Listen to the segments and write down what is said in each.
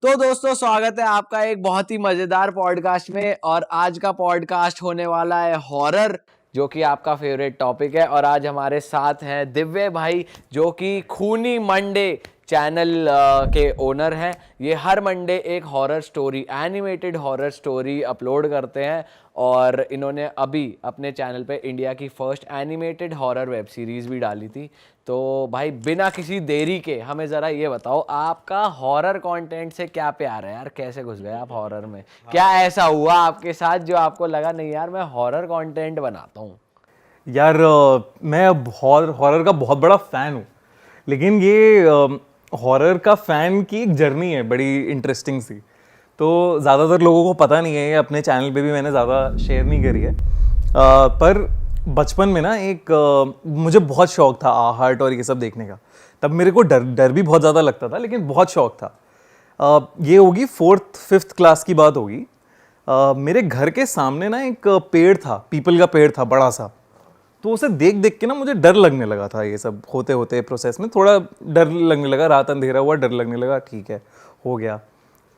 तो दोस्तों स्वागत है आपका एक बहुत ही मजेदार पॉडकास्ट में। और आज का पॉडकास्ट होने वाला है हॉरर, जो कि आपका फेवरेट टॉपिक है। और आज हमारे साथ हैं दिव्य भाई, जो कि खूनी मंडे चैनल के ओनर हैं। ये हर मंडे एक horror story, animated horror story upload करते हैं। और इन्होंने अभी अपने चैनल पे इंडिया की first animated horror web series भी डाली थी। तो भाई बिना किसी देरी के हमें ज़रा ये बताओ, आपका हॉरर कंटेंट से क्या प्यार है यार? कैसे घुस गए आप हॉरर में? क्या ऐसा हुआ आपके साथ जो आपको लगा नहीं यार मैं हॉरर कंटेंट बनाता हूँ? यार मैं हॉरर का बहुत बड़ा फ़ैन हूँ। लेकिन ये हॉरर का फ़ैन की एक जर्नी है बड़ी इंटरेस्टिंग सी। तो ज़्यादातर लोगों को पता नहीं है, ये अपने चैनल पे भी मैंने ज़्यादा शेयर नहीं करी है। पर बचपन में ना एक मुझे बहुत शौक था आहट और ये सब देखने का। तब मेरे को डर डर भी बहुत ज़्यादा लगता था, लेकिन बहुत शौक था। ये होगी 4th-5th क्लास की बात होगी। मेरे घर के सामने ना एक पेड़ था, पीपल का पेड़ था बड़ा सा। तो उसे देख देख के ना मुझे डर लगने लगा था। ये सब होते होते प्रोसेस में थोड़ा डर लगने लगा, रात अंधेरा हुआ, डर लगने लगा, ठीक है हो गया।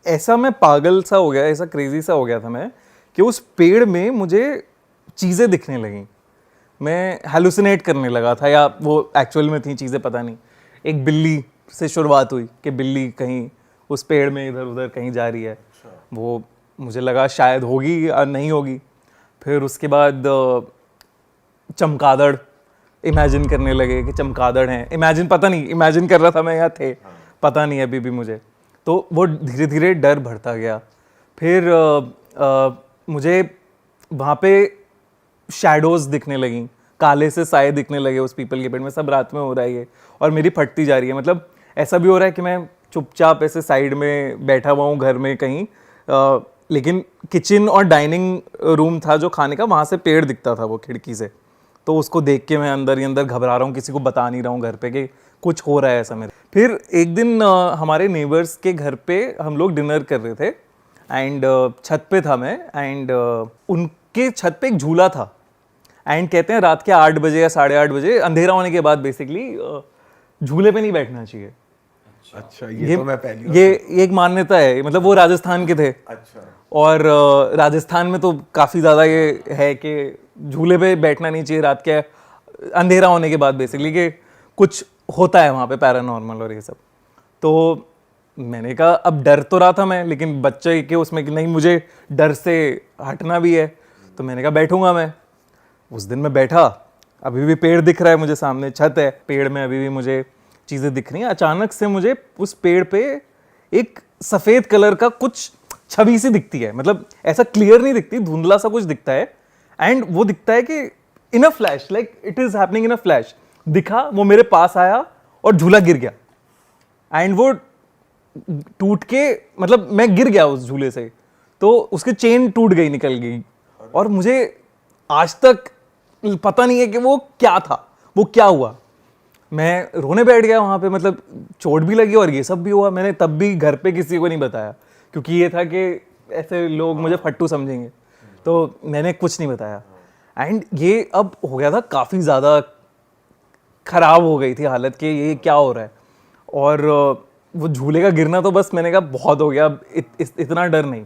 ऐसा मैं पागल सा हो गया, ऐसा क्रेजी सा हो गया था मैं कि उस पेड़ में मुझे चीज़ें दिखने लगीं। मैं हेलुसिनेट करने लगा था, या वो एक्चुअल में थी चीज़ें पता नहीं। एक बिल्ली से शुरुआत हुई कि बिल्ली कहीं उस पेड़ में इधर उधर कहीं जा रही है। वो मुझे लगा शायद होगी या नहीं होगी। फिर उसके बाद चमगादड़ इमेजिन करने लगे कि चमगादड़ हैं। इमेजिन पता नहीं इमेजिन कर रहा था मैं या थे, पता नहीं अभी भी मुझे। तो वो धीरे धीरे डर बढ़ता गया। फिर मुझे वहाँ पे शैडोज़ दिखने लगीं, काले से साए दिखने लगे उस पीपल के पेड़ में। सब रात में हो रहा है ये, और मेरी फटती जा रही है। मतलब ऐसा भी हो रहा है कि मैं चुपचाप ऐसे साइड में बैठा हुआ हूँ घर में कहीं, लेकिन किचन और डाइनिंग रूम था जो खाने का, वहाँ से पेड़ दिखता था वो खिड़की से। तो उसको देख के मैं अंदर ही अंदर घबरा रहा हूँ, किसी को बता नहीं रहा हूँ घर पे कि कुछ हो रहा है ऐसा मेरे। फिर एक दिन हमारे नेबर्स के घर पे हम लोग डिनर कर रहे थे, एंड छत पे था मैं, एंड उनके छत पे एक झूला था। एंड कहते हैं रात के 8 बजे या 8:30 बजे, अंधेरा होने के बाद बेसिकली झूले पे नहीं बैठना चाहिए। अच्छा, ये तो मैं पहली ये एक मान्यता है। मतलब वो राजस्थान के थे। अच्छा। और राजस्थान में तो काफ़ी ज़्यादा ये है कि झूले पे बैठना नहीं चाहिए रात के अंधेरा होने के बाद, बेसिकली कि कुछ होता है वहाँ पे पैरानॉर्मल और ये सब। तो मैंने कहा, अब डर तो रहा था मैं, लेकिन बच्चे के उसमें कि नहीं, मुझे डर से हटना भी है। तो मैंने कहा बैठूंगा मैं। उस दिन मैं बैठा, अभी भी पेड़ दिख रहा है मुझे, सामने छत है, पेड़ में अभी भी मुझे चीज़ें दिख रही हैं। अचानक से मुझे उस पेड़ पे एक सफ़ेद कलर का कुछ छवि सी दिखती है। मतलब ऐसा क्लियर नहीं दिखती, धुंधला सा कुछ दिखता है। एंड वो दिखता है कि in a flash, like it is happening in a flash. दिखा, वो मेरे पास आया और झूला गिर गया। एंड वो टूट के, मतलब मैं गिर गया उस झूले से, तो उसकी चेन टूट गई, निकल गई। और मुझे आज तक पता नहीं है कि वो क्या था, वो क्या हुआ। मैं रोने बैठ गया वहाँ पे। मतलब चोट भी लगी और ये सब भी हुआ। मैंने तब भी घर पे किसी को नहीं बताया, क्योंकि ये था कि ऐसे लोग मुझे फट्टू समझेंगे। तो मैंने कुछ नहीं बताया। एंड ये अब हो गया था, काफ़ी ज़्यादा ख़राब हो गई थी हालत कि ये क्या हो रहा है। और वो झूले का गिरना तो बस मैंने कहा बहुत हो गया, अब इतना डर नहीं।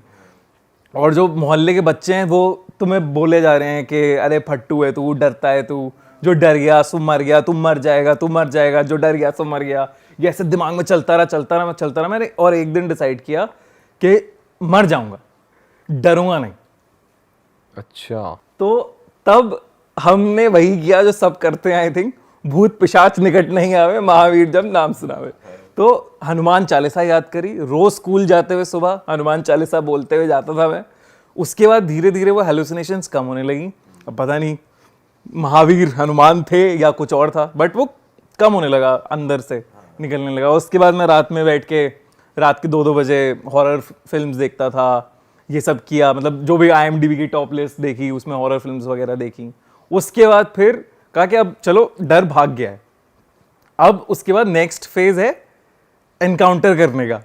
और जो मोहल्ले के बच्चे हैं वो तुम्हें बोले जा रहे हैं कि अरे फट्टू है तू, डरता है तू, जो डर गया सो मर गया, तू मर जाएगा, तू मर जाएगा, जो डर गया सो मर गया। ये ऐसे दिमाग में चलता रहा चलता रहा, मैं चलता रहा। मैंने और एक दिन डिसाइड किया कि मर जाऊंगा, डरूंगा नहीं। अच्छा। तो तब हमने वही किया जो सब करते हैं, आई थिंक, भूत पिशाच निकट नहीं आवे, महावीर जब नाम सुनावे। तो हनुमान चालीसा याद करी, रोज स्कूल जाते हुए सुबह हनुमान चालीसा बोलते हुए जाता था मैं। उसके बाद धीरे धीरे वो हेलुसिनेशंस कम होने लगी। अब पता नहीं महावीर हनुमान थे या कुछ और था, बट वो कम होने लगा, अंदर से निकलने लगा। उसके बाद मैं रात में बैठ के रात के 2-2 बजे हॉरर फिल्म्स देखता था, ये सब किया। मतलब जो भी IMDb की टॉप लिस्ट देखी, उसमें हॉरर फिल्म्स वगैरह देखी। उसके बाद फिर कहा कि अब चलो डर भाग गया है, अब उसके बाद नेक्स्ट फेज है एनकाउंटर करने का,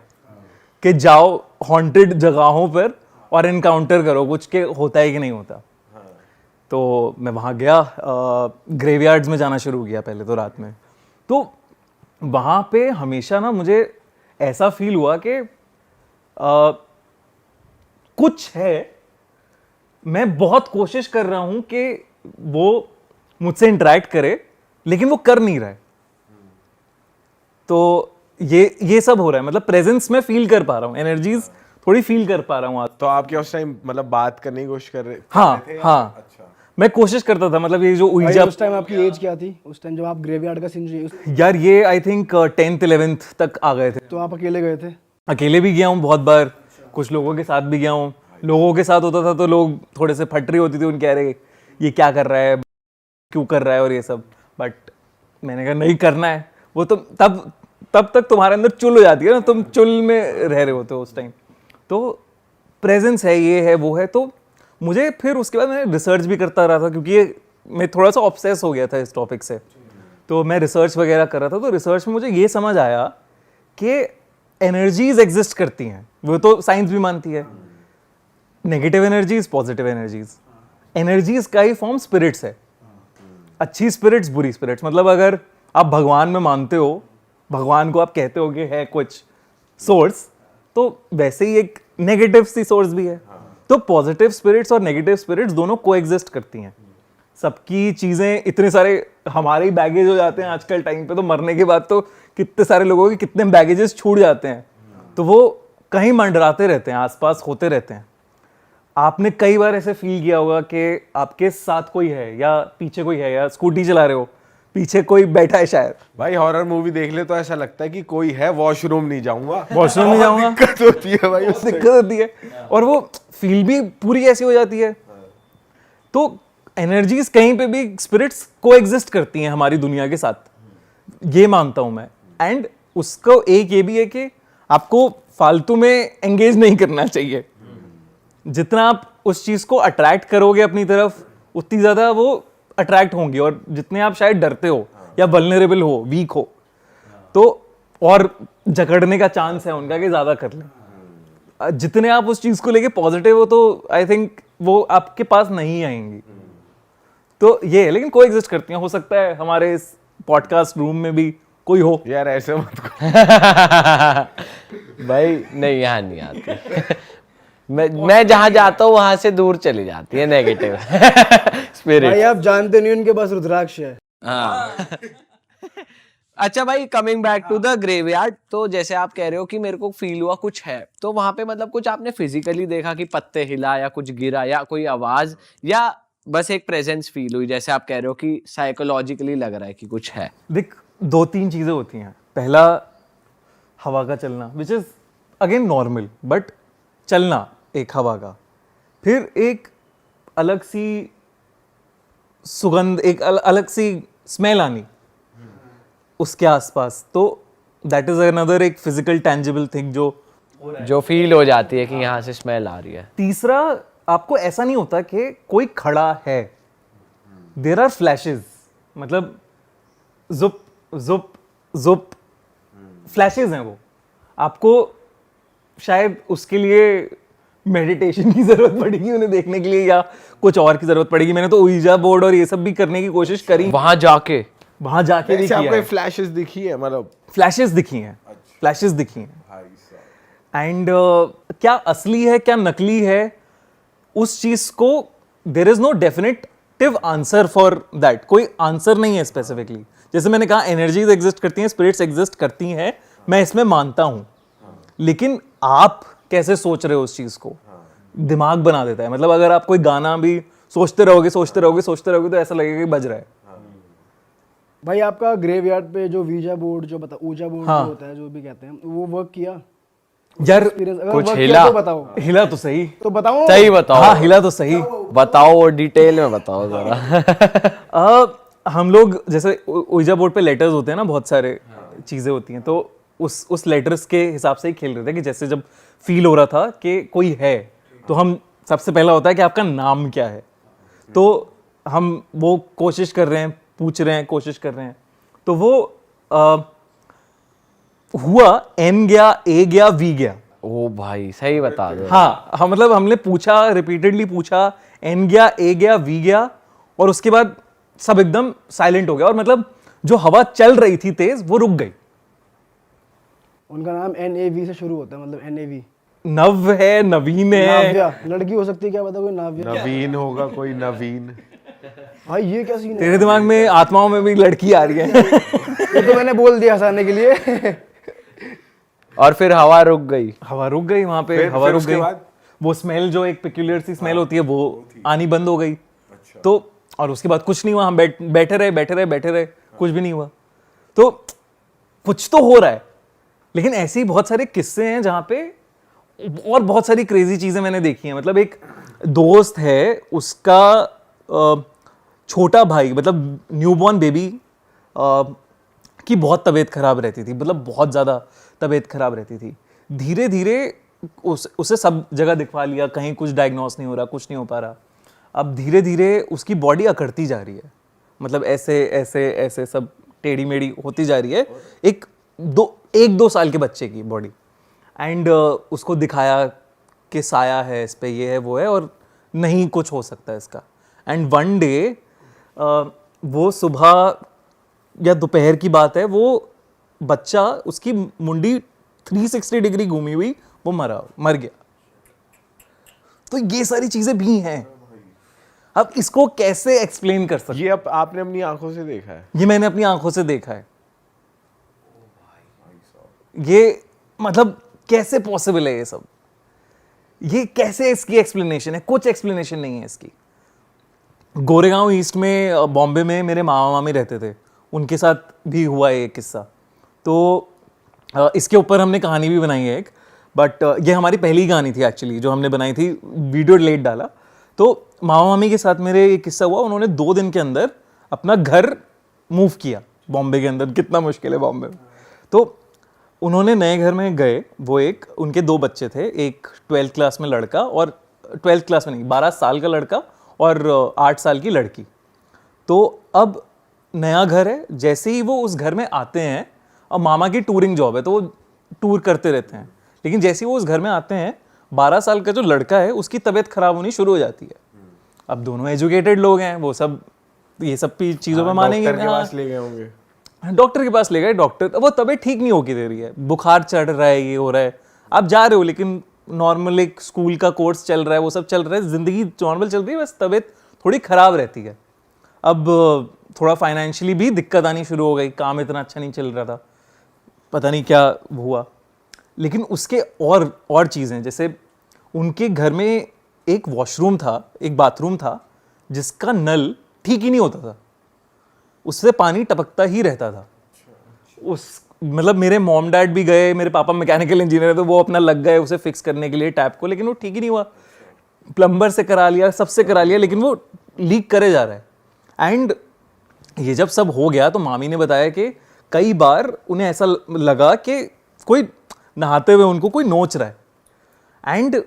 कि जाओ हॉन्टेड जगहों पर और एनकाउंटर करो कुछ के होता है कि नहीं होता। तो मैं वहाँ गया, ग्रेवयार्ड्स में जाना शुरू किया पहले तो रात में। तो वहाँ पे हमेशा ना मुझे ऐसा फील हुआ कि कुछ है, मैं बहुत कोशिश कर रहा हूं कि वो मुझसे इंटरेक्ट करे, लेकिन वो कर नहीं रहा है। तो ये सब हो रहा है, मतलब प्रेजेंस में फील कर पा रहा हूँ, एनर्जीज थोड़ी फील कर पा रहा हूँ आज। तो आप क्या उस टाइम मतलब बात करने की कोशिश कर रहे हाँ थे या? हाँ, अच्छा। मैं कोशिश करता था, मतलब ये जो भाई उइजा, उस टाइम आपकी एज क्या थी उस टाइम जब आप ग्रेवयार्ड का सीन यार ये आई थिंक 10th 11th तक आ गए थे। तो आप अकेले गए थे? अकेले भी गया हूँ बहुत बार, कुछ लोगों के साथ भी गया हूँ। लोगों के साथ होता था तो लोग थोड़े से फटरी होती थी, उनके अरे ये क्या कर रहा है, क्यों कर रहा है और ये सब। बट मैंने कहा नहीं करना है। वो तो तब तक तुम्हारे अंदर चुल हो जाती है ना, तुम चुल में रह रहे होते हो उस टाइम। तो प्रेजेंस है, ये है, वो है। तो मुझे फिर उसके बाद मैं रिसर्च भी करता रहा था, क्योंकि ये मैं थोड़ा सा ऑब्सेस हो गया था इस टॉपिक से। तो मैं रिसर्च वगैरह कर रहा था, तो रिसर्च में मुझे ये समझ आया कि एनर्जीज एग्जिस्ट करती हैं, वो तो साइंस भी मानती है। Negative energies, positive energies, energies का ही फॉर्म स्पिरिट्स है। अच्छी स्पिरिट्स, बुरी स्पिरिट्स। मतलब अगर आप भगवान में मानते हो, भगवान को आप कहते हो कि है कुछ सोर्स, तो वैसे ही एक नेगेटिव सी सोर्स भी है। तो पॉजिटिव स्पिरिट्स और नेगेटिव स्पिरिट्स दोनों को एग्जिस्ट करती हैं। सबकी चीजें, इतने सारे हमारे ही बैगेज हो जाते हैं आजकल टाइम पे, तो मरने के बाद तो कितने सारे लोगों के कितने बैगेजेस छूट जाते हैं, तो वो कहीं मंडराते रहते हैं, आसपास होते रहते हैं। आपने कई बार ऐसे फील किया होगा कि आपके साथ कोई है या पीछे कोई है, या स्कूटी चला रहे हो, पीछे कोई बैठा है शायद। भाई हॉरर मूवी देख ले तो ऐसा लगता है कि कोई है, वॉशरूम नहीं जाऊंगा, वॉशरूम नहीं जाऊंगा, दिक्कत होती है भाई उससे। दिक्कत होती है, और वो फील भी पूरी ऐसी हो जाती है। तो एनर्जीज कहीं पे भी, स्पिरिट्स को एग्जिस्ट करती हैं हमारी दुनिया के साथ, ये मानता हूं मैं। एंड उसको एक ये भी है कि आपको फालतू में एंगेज नहीं करना चाहिए। जितना आप उस चीज को अट्रैक्ट करोगे अपनी तरफ, उतनी ज्यादा वो अट्रैक्ट होंगी। और जितने आप शायद डरते हो या वल्नरेबल हो, वीक हो, तो और जकड़ने का चांस है उनका कि ज्यादा कर लें। जितने आप उस चीज को लेके पॉजिटिव हो, तो आई थिंक वो आपके पास नहीं आएंगी। तो ये है, लेकिन को एग्जिस्ट करती हैं। हो सकता है हमारे इस पॉडकास्ट रूम में भी कोई हो। यार ऐसे मत करो। भाई नहीं, यहाँ नहीं आती। मैं जहां जाता हूँ वहां से दूर चली जाती है नेगेटिव स्पिरिट। भाई आप जानते नहीं उनके पास रुद्राक्ष है। हाँ। अच्छा भाई, coming back to the graveyard, तो जैसे आप कह रहे हो कि मेरे को फील हुआ कुछ है, तो वहां पे मतलब कुछ आपने फिजिकली देखा कि पत्ते हिला या कुछ गिरा या कोई आवाज, या बस एक प्रेजेंस फील हुई? जैसे आप कह रहे हो कि साइकोलॉजिकली लग रहा है कि कुछ है। देख, 2-3 चीजें होती हैं। पहला, हवा का चलना, which is again normal, but चलना एक हवा का। फिर एक अलग सी सुगंध, एक अलग सी स्मेल आनी उसके आसपास। तो दैट इज अनदर एक फिजिकल टेंजिबल थिंग जो फील हो जाती है कि यहाँ से स्मेल आ रही है। तीसरा, आपको ऐसा नहीं होता कि कोई खड़ा है, देयर आर फ्लैशेस, मतलब जुप जुप जुप फ्लैशेस हैं वो। आपको शायद उसके लिए मेडिटेशन की जरूरत पड़ेगी उन्हें देखने के लिए, या कुछ और की जरूरत पड़ेगी। मैंने तो उइजा बोर्ड और ये सब भी करने की कोशिश करी, वहां जाके भी ऐसे आपको किया। फ्लैशेस दिखी है? मतलब फ्लैशेस दिखी हैं, फ्लैशेस दिखी हैं। एंड क्या असली है क्या नकली है, उस चीज को there is no definitive answer for that. कोई आंसर नहीं है स्पेसिफिकली। जैसे मैंने कहा, एनर्जीज एग्जिस्ट करती हैं, स्पिरिट्स एग्जिस्ट करती हैं, मैं इसमें मानता हूं। लेकिन आप कैसे सोच रहे हो उस चीज को, दिमाग बना देता है। मतलब अगर आप कोई गाना भी सोचते रहोगे तो ऐसा लगेगा कि बज रहा है। भाई आपका ग्रेवयार्ड पे जो वीजा बोर्ड जो ऊजा बोर्ड हाँ। जो होता है, जो भी कहते हैं, वो वर्क किया? यार एक्सपीरियंस अगर कुछ work हिला? किया तो बताओ। हिला तो सही, तो बताओ। सही बताओ। हाँ हिला तो सही। बताओ और डिटेल में बताओ जरा। हम लोग जैसे उइजा बोर्ड पे लेटर्स होते हैं ना, बहुत सारे चीजें होती हैं, तो उस लेटर्स के हिसाब से ही खेल रहे थे कि जैसे जब फील हो रहा था कि कोई है, तो हम सबसे पहला होता है कि आपका नाम क्या है। तो हम वो कोशिश कर रहे हैं, पूछ रहे हैं, कोशिश कर रहे हैं। तो वो हुआ, एन गया, ए गया, वी गया। ओ भाई सही बता दो। हाँ, मतलब हमने पूछा, रिपीटेडली पूछा, एन गया, ए गया, वी गया, और उसके बाद सब एकदम साइलेंट हो गया। और मतलब जो हवा चल रही थी तेज, वो रुक गई। उनका नाम NAV से शुरू होता है, मतलब NAV। नव है, नवीन है। नाव्या लड़की हो सकती है, क्या पता कोई नाव्या। नवीन होगा कोई नवीन। भाई ये क्या सीन है? तेरे दिमाग में आत्माओं में भी लड़की आ रही है। ये तो मैंने बोल दिया हंसाने के लिए। और फिर हवा रुक गई। हवा रुक गई वहां पे, फिर हवा रुक उसके गई। बाद? वो स्मेल जो एक पेक्यूलियर सी स्मेल होती है वो आनी बंद हो गई। तो और उसके बाद कुछ नहीं हुआ, हम बैठे रहे, कुछ भी नहीं हुआ। तो कुछ तो हो रहा है। लेकिन ऐसे ही बहुत सारे किस्से हैं जहां पे और बहुत सारी क्रेजी चीजें मैंने देखी हैं। मतलब एक दोस्त है, उसका छोटा भाई, मतलब न्यूबॉर्न बेबी की बहुत तबीयत खराब रहती थी, मतलब बहुत ज़्यादा तबीयत खराब रहती थी। धीरे धीरे उसे सब जगह दिखवा लिया, कहीं कुछ डायग्नोस नहीं हो रहा, कुछ नहीं हो पा रहा। अब धीरे धीरे उसकी बॉडी अकड़ती जा रही है, मतलब ऐसे ऐसे ऐसे सब टेढ़ी मेढ़ी होती जा रही है। एक दो साल के बच्चे की बॉडी। एंड उसको दिखाया कि साया है इस पे, ये है वो है, और नहीं कुछ हो सकता है इसका। एंड वन डे वो सुबह या दोपहर की बात है, वो बच्चा, उसकी मुंडी 360 डिग्री घूमी हुई, वो मर गया। तो ये सारी चीजें भी हैं। अब इसको कैसे एक्सप्लेन कर सकते? ये अब आपने अपनी आंखों से देखा है? ये मैंने अपनी आंखों से देखा है। ये मतलब कैसे पॉसिबल है ये सब? ये कैसे इसकी एक्सप्लेनेशन है? कुछ एक्सप्लेनेशन नहीं है इसकी। गोरेगांव ईस्ट में, बॉम्बे में मेरे मामा मामी रहते थे, उनके साथ भी हुआ है ये किस्सा। तो इसके ऊपर हमने कहानी भी बनाई है एक, बट ये हमारी पहली कहानी थी एक्चुअली जो हमने बनाई थी, वीडियो लेट डाला। तो मामा मामी के साथ मेरे ये किस्सा हुआ। उन्होंने 2 दिन के अंदर अपना घर मूव किया बॉम्बे के अंदर। कितना मुश्किल है बॉम्बे में। तो उन्होंने नए घर में गए, वो एक, उनके 2 बच्चे थे, एक 12th क्लास में लड़का, और 12th क्लास में नहीं, 12 साल का लड़का और 8 साल की लड़की। तो अब नया घर है, जैसे ही वो उस घर में आते हैं, और मामा की टूरिंग जॉब है तो वो टूर करते रहते हैं, लेकिन जैसे ही वो उस घर में आते हैं, 12 साल का जो लड़का है उसकी तबीयत खराब होनी शुरू हो जाती है। अब दोनों एजुकेटेड लोग हैं, वो सब ये सब चीज़ों में मानेंगे। डॉक्टर के पास ले गए होंगे। डॉक्टर के पास ले गए, डॉक्टर, वो तबीयत ठीक नहीं होगी दे रही है, बुखार चढ़ रहा है, ये हो रहा है। आप जा रहे हो, लेकिन नॉर्मल एक स्कूल का कोर्स चल रहा है, वो सब चल रहा है, जिंदगी नॉर्मल चल रही है, बस तबीयत थोड़ी खराब रहती है। अब थोड़ा फाइनेंशियली भी दिक्कत आनी शुरू हो गई, काम इतना अच्छा नहीं चल रहा था, पता नहीं क्या हुआ। लेकिन उसके और चीज़ें, जैसे उनके घर में एक वॉशरूम था, एक बाथरूम था, जिसका नल ठीक ही नहीं होता था, उससे पानी टपकता ही रहता था। उस मतलब मेरे मॉम डैड भी गए, मेरे पापा मैकेनिकल इंजीनियर है, तो वो अपना लग गए उसे फिक्स करने के लिए टैप को, लेकिन वो ठीक ही नहीं हुआ। प्लम्बर से करा लिया, सबसे करा लिया, लेकिन वो लीक करे जा रहा है। एंड ये जब सब हो गया तो मामी ने बताया कि कई बार उन्हें ऐसा लगा कि कोई नहाते हुए उनको कोई नोच रहा है। एंड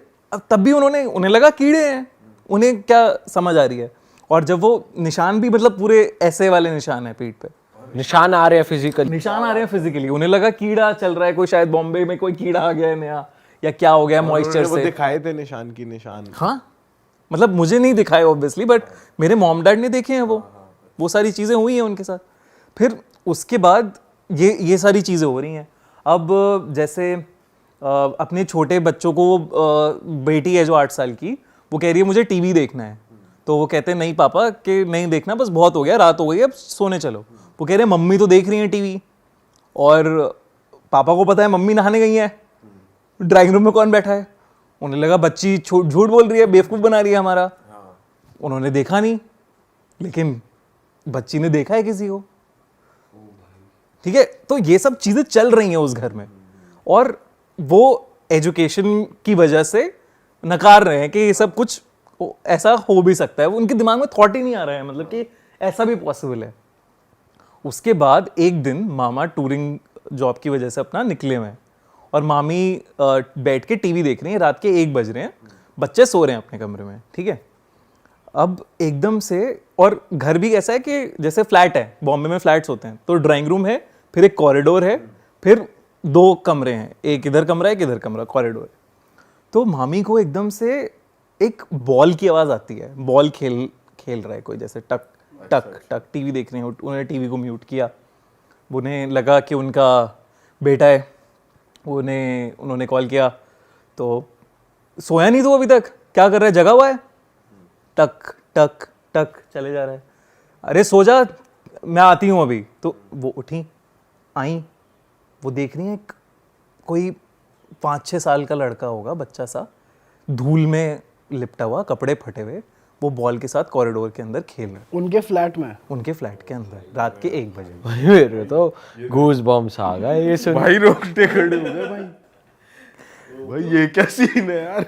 तब भी उन्हें लगा कीड़े हैं, उन्हें क्या समझ आ रही है। और जब वो निशान भी, मतलब पूरे ऐसे वाले निशान है पीठ पे, निशान आ रहे हैं फिजिकल, निशान आ रहे हैं फिजिकली, उन्हें लगा कीड़ा चल रहा है, कोई शायद बॉम्बे में कोई कीड़ा आ गया है नया, या क्या हो गया मॉइस्चर वो से। दिखाए थे निशान। हाँ, मतलब मुझे नहीं दिखाए ऑब्वियसली, बट मेरे मॉम डैड ने देखे हैं वो सारी चीज़ें हुई हैं उनके साथ। फिर उसके बाद ये सारी चीज़ें हो रही हैं। अब जैसे अपने छोटे बच्चों को, बेटी है जो 8 साल की, वो कह रही है मुझे टीवी देखना है। तो वो कहते हैं नहीं पापा, कि नहीं देखना, बस बहुत हो गया, रात हो गई, अब सोने चलो। वो कह रहे हैं मम्मी तो देख रही हैं टीवी, और पापा को पता है मम्मी नहाने गई है, ड्राइंग रूम में कौन बैठा है। उन्हें लगा बच्ची झूठ बोल रही है, बेवकूफ़ बना रही है हमारा। उन्होंने देखा नहीं, लेकिन बच्ची ने देखा है किसी को। ठीक है, तो ये सब चीज़ें चल रही हैं उस घर में, और वो एजुकेशन की वजह से नकार रहे हैं कि ये सब कुछ ऐसा हो भी सकता है। उनके दिमाग में थॉट ही नहीं आ रहा है, मतलब कि ऐसा भी पॉसिबल है। उसके बाद एक दिन मामा टूरिंग जॉब की वजह से अपना निकले हुए हैं, और मामी बैठ के टीवी देख रही हैं, रात के 1 बज रहे हैं, बच्चे सो रहे हैं अपने कमरे में। ठीक है, अब एकदम से, और घर भी ऐसा है कि जैसे फ्लैट है, बॉम्बे में फ्लैट्स होते हैं, तो ड्राइंग रूम है, फिर एक कॉरिडोर है, फिर 2 कमरे हैं, एक इधर कमरा, एक इधर कमरा, कॉरिडोर है। तो मामी को एकदम से एक बॉल की आवाज़ आती है, बॉल खेल रहा है कोई, जैसे टक टक टक, टीवी देख रहे हैं। उन्होंने टीवी को म्यूट किया, उन्हें लगा कि उनका बेटा है, उन्होंने कॉल किया, तो सोया नहीं तो अभी तक, क्या कर रहा है, जगा हुआ है, टक टक टक चले जा रहा है। अरे सो जा, मैं आती हूँ अभी। तो वो उठी, आई, वो देख रही है कोई 5-6 साल का लड़का होगा, बच्चा सा, धूल में लिपटा हुआ, कपड़े फटे हुए, वो बॉल के साथ कॉरिडोर के अंदर खेल रहा है, उनके फ्लैट में। उनके फ्लैट के अंदर, रात के 1 बजे। भाई मेरे तो गूज बम्स आ गए ये सुन। भाई रोकते खड़े हो गए भाई। भाई ये क्या सीन है यार।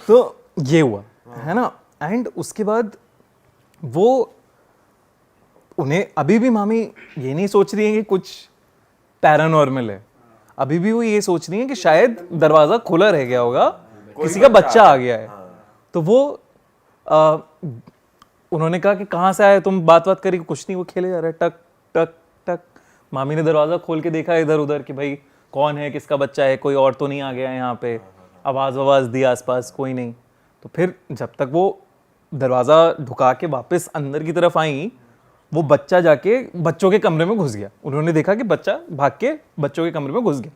तो ये हुआ है ना। एंड उसके बाद वो, उन्हें अभी भी मामी ये नहीं सोच रही है कि कुछ पैरानॉर्मल है, अभी भी वो ये सोच रही है कि शायद दरवाजा खुला रह गया होगा, किसी का बच्चा आ गया है। तो वो उन्होंने कहा कि कहाँ से आए तुम, बात करी, कुछ नहीं, वो खेले जा रहा है, टक टक टक। मामी ने दरवाजा खोल के देखा इधर उधर कि भाई कौन है, किसका बच्चा है, कोई और तो नहीं आ गया यहाँ पे, आवाज दी आसपास, कोई नहीं। तो फिर जब तक वो दरवाजा ढुका के वापस अंदर की तरफ आई, वो बच्चा जाके बच्चों के कमरे में घुस गया। उन्होंने देखा कि बच्चा भाग के बच्चों के कमरे में घुस गया।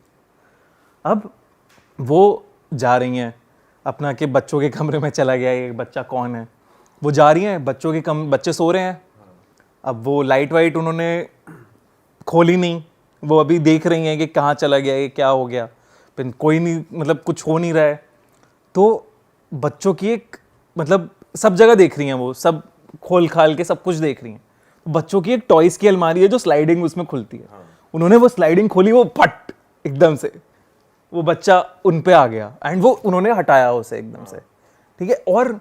अब वो जा रही हैं अपना कि बच्चों के कमरे में चला गया ये बच्चा कौन है, वो जा रही हैं, बच्चे सो रहे हैं। अब वो लाइट वाइट उन्होंने खोली नहीं, वो अभी देख रही हैं कि कहाँ चला गया ये, क्या हो गया, फिर कोई नहीं, मतलब कुछ हो नहीं रहा है। तो बच्चों की एक, मतलब सब जगह देख रही हैं, वो सब खोल खाल के सब कुछ देख रही हैं। बच्चों की एक टॉयज की अलमारी है जो स्लाइडिंग उसमें खुलती है, उन्होंने वो स्लाइडिंग खोली, वो फट एकदम से वो बच्चा उन पे आ गया एंड वो उन्होंने हटाया उसे एकदम से, ठीक है। और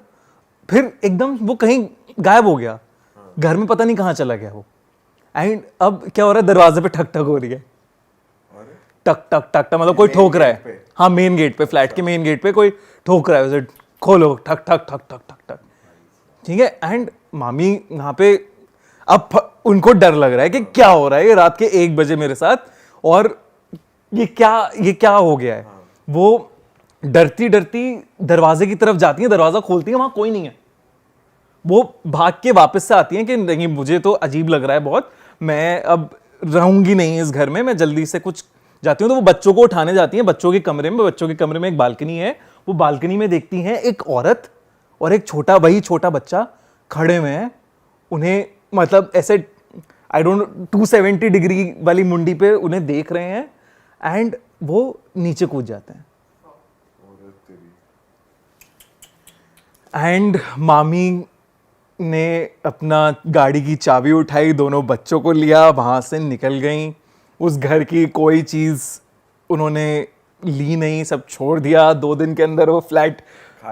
फिर एकदम वो कहीं गायब हो गया, घर में पता नहीं कहाँ चला गया वो। एंड अब क्या हो रहा है, दरवाजे पे ठक ठक हो रही है, टक टक टक टक, मतलब कोई ठोक रहा है, हाँ मेन गेट पे, फ्लैट के मेन गेट पे कोई ठोक रहा है उसे, खोलो, ठक ठक ठक ठक ठक ठक, ठीक है। एंड मामी वहां पे, अब उनको डर लग रहा है कि क्या हो रहा है ये रात के 1 बजे मेरे साथ, और ये क्या हो गया है। वो डरती डरती दरवाजे की तरफ जाती है, दरवाजा खोलती है, वहां कोई नहीं है। वो भाग के वापस से आती है कि नहीं मुझे तो अजीब लग रहा है बहुत, मैं अब रहूंगी नहीं इस घर में, मैं जल्दी से कुछ जाती हूँ। तो वो बच्चों को उठाने जाती हैं बच्चों के कमरे में, बच्चों के कमरे में एक बालकनी है, वो बालकनी में देखती हैं एक औरत और एक छोटा बच्चा खड़े हुए हैं। उन्हें मतलब ऐसे आई डोंट 270 डिग्री वाली मुंडी पे उन्हें देख रहे हैं एंड वो नीचे कूद जाते हैं। एंड मामी ने अपना गाड़ी की चाबी उठाई, दोनों बच्चों को लिया, वहां से निकल गई। उस घर की कोई चीज उन्होंने ली नहीं, सब छोड़ दिया। 2 दिन के अंदर वो फ्लैट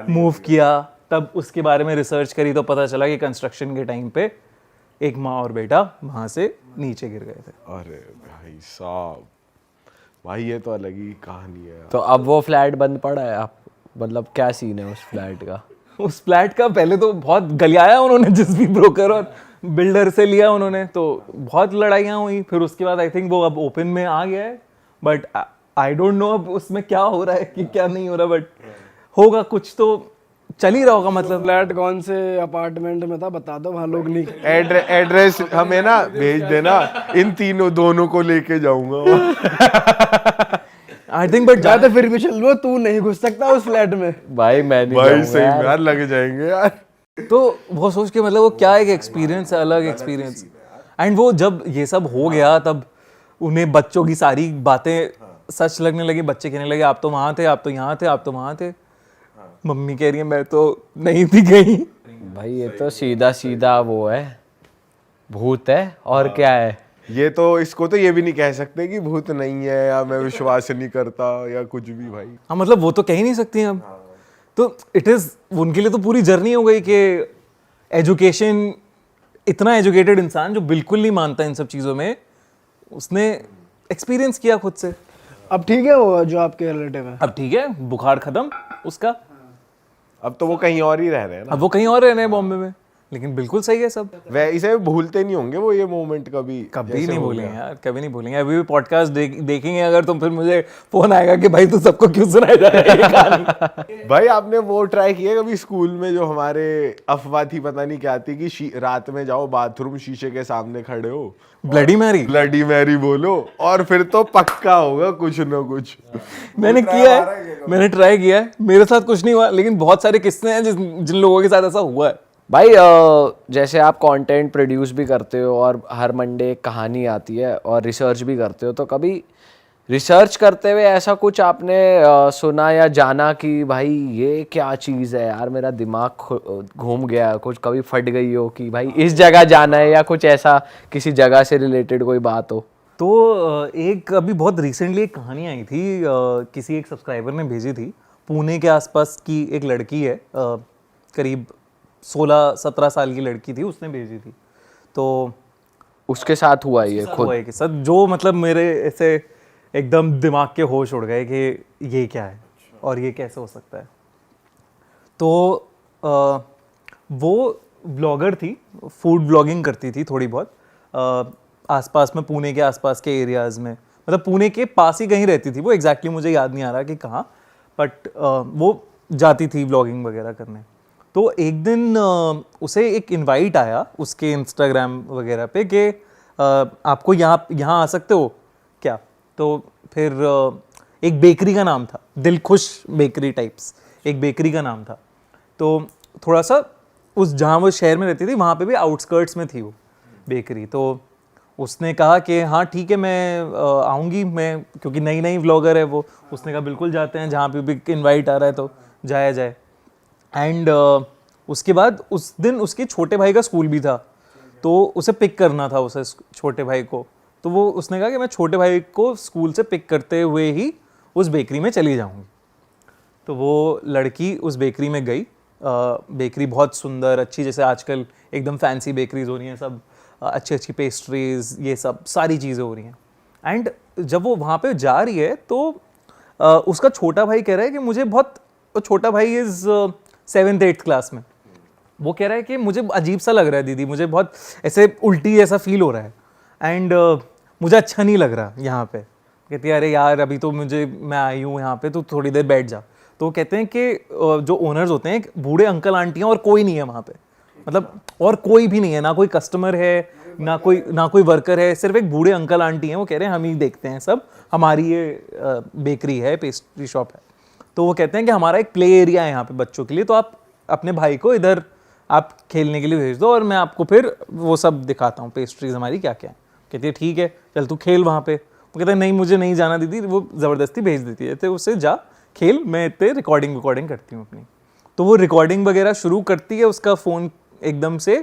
मूव किया। तब उसके बारे में रिसर्च करी तो पता चला कि कंस्ट्रक्शन के टाइम पे एक माँ और बेटा वहां से नीचे गिर गए थे। अरे भाई साहब, भाई ये तो अलग ही कहानी है। तो अब वो फ्लैट बंद पड़ा है, आप मतलब क्या सीन है उस फ्लैट का? उस फ्लैट का पहले तो बहुत गलियाया उन्होंने, जिस भी ब्रोकर और बिल्डर से लिया उन्होंने, तो बहुत लड़ाइयाँ हुई। फिर उसके बाद आई थिंक वो अब ओपन में आ गया है, बट आई डोंट नो अब उसमें क्या हो रहा है कि क्या नहीं हो रहा, बट होगा कुछ तो चल ही रहा होगा। मतलब फ्लैट कौन से अपार्टमेंट में था बता दो, वहाँ लोग नहीं। एड्रेस हमें ना भेज देना, इन दोनों को लेके जाऊंगा। आई थिंक बट मैं तो फिर भी चल लो, तू नहीं घुस सकता उस फ्लैट में। भाई मैं नहीं भाई जाऊंगा सही यार। में यार, लग जाएंगे यार। तो वो सोच के मतलब वो क्या एक एक्सपीरियंस है, अलग एक्सपीरियंस। एंड वो जब ये सब हो गया तब उन्हें बच्चों की सारी बातें सच लगने लगी। बच्चे कहने लगे आप तो वहां थे, आप तो यहाँ थे, आप तो वहां थे। मम्मी कह रही है मैं तो नहीं थी गई। भाई ये तो सीधा सीधा वो है, भूत है और क्या है। ये तो इसको तो ये भी नहीं कह सकते कि भूत नहीं है या मैं विश्वास नहीं करता या कुछ भी भाई। हाँ मतलब वो तो कह ही नहीं सकती हम। तो इट इज उनके लिए तो पूरी जर्नी हो गई कि एजुकेशन, इतना एजुकेटेड इंसान जो बिल्कुल नहीं मानता इन सब चीज़ों में, उसने एक्सपीरियंस किया खुद से। अब ठीक है वो जो आपके रिलेटिव है? अब ठीक है, बुखार खत्म उसका, अब तो वो कहीं और ही रह रहे हैं ना। अब वो कहीं और रह रहे हैं बॉम्बे में। लेकिन बिल्कुल सही है सब। वैसे भूलते नहीं होंगे वो ये मोमेंट कभी कभी जैसे नहीं हो भूलेंगे गया। यार, कभी नहीं भूलेंगे। अभी भी पॉडकास्ट देखेंगे अगर तो फिर मुझे फोन आएगा कि भाई तू सबको क्यों सुनाया जा रहा है ये कहानी। भाई आपने वो ट्राई किया कभी स्कूल में, जो हमारे अफवाह थी पता नहीं क्या थी, कि रात में जाओ बाथरूम, शीशे के सामने खड़े हो, ब्लडी मैरी ब्लडी मैरी बोलो, और फिर तो पक्का होगा कुछ ना कुछ। मैंने किया है, मैंने ट्राई किया है, मेरे साथ कुछ नहीं हुआ, लेकिन बहुत सारे किस्से हैं जिन लोगों के साथ ऐसा हुआ है। भाई जैसे आप कंटेंट प्रोड्यूस भी करते हो और हर मंडे एक कहानी आती है और रिसर्च भी करते हो, तो कभी रिसर्च करते हुए ऐसा कुछ आपने सुना या जाना कि भाई ये क्या चीज़ है यार, मेरा दिमाग घूम गया, कुछ कभी फट गई हो कि भाई इस जगह जाना है, या कुछ ऐसा किसी जगह से रिलेटेड कोई बात हो? तो एक अभी बहुत रिसेंटली एक कहानी आई थी, किसी एक सब्सक्राइबर ने भेजी थी। पुणे के आसपास की एक लड़की है, करीब 16-17 साल की लड़की थी, उसने भेजी थी। तो उसके साथ हुआ ये खुद? हुआ है कि सर, जो मतलब मेरे ऐसे एकदम दिमाग के होश उड़ गए कि ये क्या है और ये कैसे हो सकता है। तो वो ब्लॉगर थी, फूड ब्लॉगिंग करती थी थोड़ी बहुत, आसपास में, पुणे के आसपास के एरियाज़ में, मतलब पुणे के पास ही कहीं रहती थी वो, एग्जैक्टली मुझे याद नहीं आ रहा कि कहाँ, बट वो जाती थी ब्लॉगिंग वगैरह करने। तो एक दिन उसे एक इनवाइट आया उसके इंस्टाग्राम वगैरह पे कि आपको यहाँ आ सकते हो क्या। तो फिर एक बेकरी का नाम था, दिलखुश बेकरी टाइप्स, एक बेकरी का नाम था। तो थोड़ा सा उस जहाँ वो शहर में रहती थी वहाँ पे भी आउटस्कर्ट्स में थी वो बेकरी। तो उसने कहा कि हाँ ठीक है, मैं आऊँगी, मैं, क्योंकि नई नई व्लॉगर है वो। उसने कहा बिल्कुल जाते हैं, जहाँ पे भी इनवाइट आ रहा है तो जाया जाए। एंड उसके बाद उस दिन उसके छोटे भाई का स्कूल भी था, तो उसे पिक करना था उसे, छोटे भाई को। तो वो उसने कहा कि मैं छोटे भाई को स्कूल से पिक करते हुए ही उस बेकरी में चली जाऊंगी। तो वो लड़की उस बेकरी में गई। बेकरी बहुत सुंदर अच्छी, जैसे आजकल एकदम फैंसी बेकरीज हो रही हैं, सब अच्छी अच्छी पेस्ट्रीज, ये सब सारी चीज़ें हो रही हैं। एंड जब वो वहाँ पे जा रही है तो उसका छोटा भाई कह रहा है कि मुझे बहुत, छोटा भाई इज़ 7th-8th क्लास में, वो कह रहा है कि मुझे अजीब सा लग रहा है दीदी, मुझे बहुत ऐसे उल्टी ऐसा फील हो रहा है, एंड मुझे अच्छा नहीं लग रहा यहाँ पे। कहती है अरे यार अभी तो मैं आई हूँ यहाँ पे, तो थोड़ी देर बैठ जा। तो कहते हैं कि जो ओनर्स होते हैं बूढ़े अंकल आंटियाँ, और कोई नहीं है वहाँ पे, मतलब और कोई भी नहीं है, ना कोई कस्टमर है, ना कोई वर्कर है, सिर्फ एक बूढ़े अंकल आंटी हैं। वो कह रहे हैं हम ही देखते हैं सब, हमारी ये बेकरी है, पेस्ट्री शॉप है। तो वो कहते हैं कि हमारा एक प्ले एरिया है यहाँ पे बच्चों के लिए, तो आप अपने भाई को इधर आप खेलने के लिए भेज दो और मैं आपको फिर वो सब दिखाता हूँ, पेस्ट्रीज हमारी क्या क्या है। कहती है ठीक है चल तू खेल वहाँ पे। वो कहता है नहीं मुझे नहीं जाना दीदी, वो ज़बरदस्ती भेज देती है, तो उससे जा खेल, मैं इतने रिकॉर्डिंग करती हूँ अपनी। तो वो रिकॉर्डिंग वगैरह शुरू करती है, उसका फ़ोन एकदम से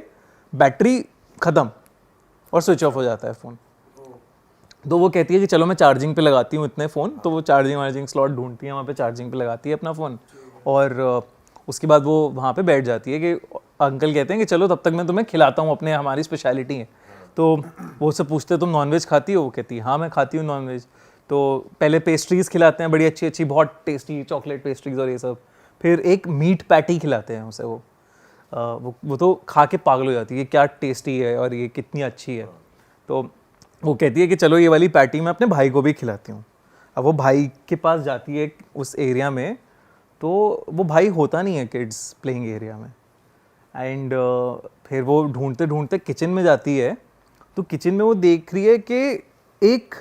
बैटरी ख़त्म और स्विच ऑफ हो जाता है फ़ोन। तो वो कहती है कि चलो मैं चार्जिंग पे लगाती हूँ इतने फ़ोन। तो वो चार्जिंग स्लॉट ढूंढती है, वहाँ पे चार्जिंग पे लगाती है अपना फ़ोन, और उसके बाद वो वहाँ पे बैठ जाती है कि अंकल कहते हैं कि चलो तब तक मैं तुम्हें खिलाता हूँ, अपने हमारी स्पेशलिटी है। तो वो उससे पूछते तुम नॉनवेज खाती हो? वो कहती है हाँ मैं खाती हूँ नॉनवेज। तो पहले पेस्ट्रीज़ खिलाते हैं बड़ी अच्छी अच्छी, बहुत टेस्टी चॉकलेट पेस्ट्रीज़ और ये सब। फिर एक मीट पैटी खिलाते हैं उसे। वो तो खा के पागल हो जाती है, क्या टेस्टी है और ये कितनी अच्छी है। तो वो कहती है कि चलो ये वाली पैटी मैं अपने भाई को भी खिलाती हूँ। अब वो भाई के पास जाती है उस एरिया में, तो वो भाई होता नहीं है किड्स प्लेइंग एरिया में। एंड फिर वो ढूंढते ढूंढते किचन में जाती है। तो किचन में वो देख रही है कि एक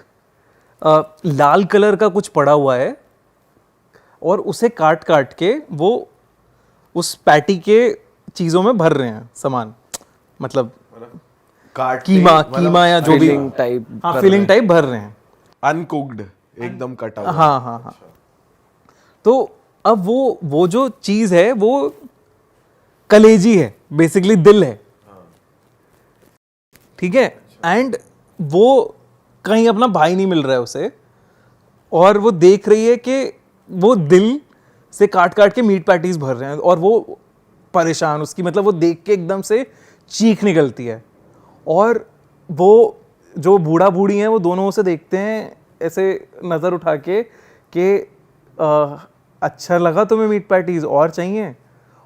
लाल कलर का कुछ पड़ा हुआ है, और उसे काट काट के वो उस पैटी के चीज़ों में भर रहे हैं सामान, मतलब कीमा या जो भी टाइप, हाँ फिलिंग टाइप भर रहे हैं, अनकुक्ड एकदम कटा हुआ। हाँ। तो अब वो जो चीज़ है वो कलेजी है, बेसिकली दिल है, ठीक है। एंड वो कहीं अपना भाई नहीं मिल रहा है उसे, और वो देख रही है कि वो दिल से काट काट के मीट पैटीज भर रहे हैं, और वो परेशान, उसकी मतलब वो देख के एकदम से चीख निकलती है। और वो जो बूढ़ा बूढ़ी हैं वो दोनों उसे देखते हैं ऐसे नज़र उठा के कि अच्छा लगा तुम्हें मीट पैटीज और चाहिए,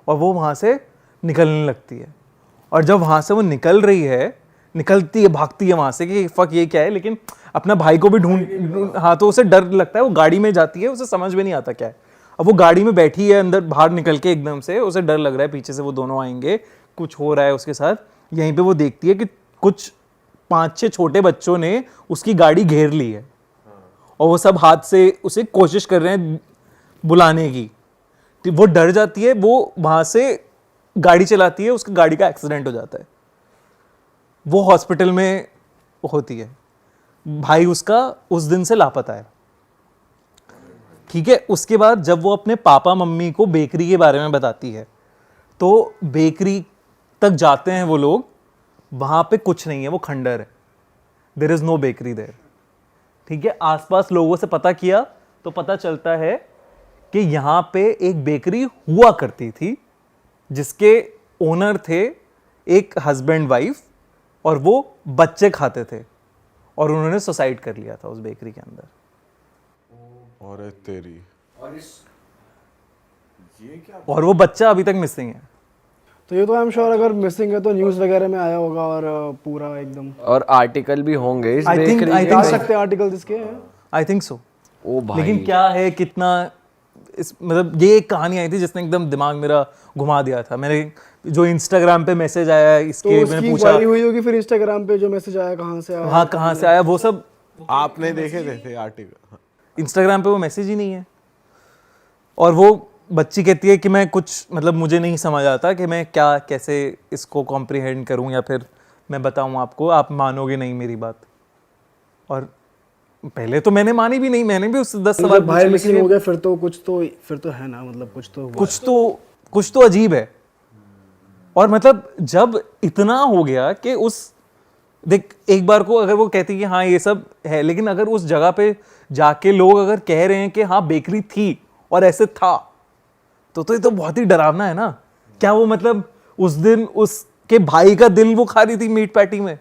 और वो वहाँ से निकलने लगती है। और जब वहाँ से वो निकल रही है, निकलती है, भागती है वहाँ से कि फक ये क्या है, लेकिन अपना भाई को भी ढूंढ, हाँ, तो उसे डर लगता है, वो गाड़ी में जाती है, उसे समझ में नहीं आता क्या है। अब वो गाड़ी में बैठी है अंदर, बाहर निकल के एकदम से उसे डर लग रहा है पीछे से वो दोनों आएंगे, कुछ हो रहा है उसके साथ। यहीं पे वो देखती है कि कुछ 5-6 छोटे बच्चों ने उसकी गाड़ी घेर ली है और वो सब हाथ से उसे कोशिश कर रहे हैं बुलाने की। तो वो डर जाती है, वो वहां से गाड़ी चलाती है, उसकी गाड़ी का एक्सीडेंट हो जाता है, वो हॉस्पिटल में होती है। भाई उसका उस दिन से लापता है। ठीक है, उसके बाद जब वो अपने पापा मम्मी को बेकरी के बारे में बताती है, तो बेकरी तक जाते हैं वो लोग, वहां पे कुछ नहीं है, वो खंडर है, there is no bakery there. ठीक है, आसपास लोगों से पता किया तो पता चलता है कि यहाँ पे एक बेकरी हुआ करती थी जिसके ओनर थे एक हस्बैंड वाइफ, और वो बच्चे खाते थे और उन्होंने सुसाइड कर लिया था उस बेकरी के अंदर। और तेरी और वो बच्चा अभी तक मिसिंग है। तो ये तो आई एम श्योर अगर मिसिंग है तो न्यूज़ वगैरह में आया होगा और पूरा एकदम और आर्टिकल भी होंगे इस I think- बेकरी I के। think आ सकते हैं आर्टिकल इसके हैं। I think so. ओ भाई, लेकिन क्या है, कितना इस मतलब ये एक कहानी आई थी जिसने एकदम दिमाग मेरा घुमा दिया था। मैंने जो इंस्टाग्राम पे मैसेज आया तो इसके, मैंने उसकी पूछा इंक्वायरी हुई होगी फिर इंस्टाग्राम पे जो मैसेज आया कहाँ से आया? हाँ कहाँ से आया, वो सब आपने देखे थे आर्टिकल? इंस्टाग्राम पे वो मैसेज ही नहीं है। और वो बच्ची कहती है कि मैं कुछ मतलब मुझे नहीं समझ आता कि मैं क्या कैसे इसको कॉम्प्रिहेंड करूं, या फिर मैं बताऊं आपको, आप मानोगे नहीं मेरी बात। और पहले तो मैंने मानी भी नहीं, मैंने भी उस 10 सवाल जब भाई पूछे, मिसिंग लेकिन हो गया फिर तो है ना, मतलब कुछ तो हुआ है। कुछ तो अजीब है। और मतलब जब इतना हो गया कि उस देख, एक बार को अगर वो कहती कि हाँ ये सब है, लेकिन अगर उस जगह पे जाके लोग अगर कह रहे हैं कि हाँ बेकरी थी और ऐसे था, तो ये तो बहुत ही डरावना है ना। क्या वो मतलब उस दिन उसके भाई का दिल वो खा रही थी मीट पैटी में?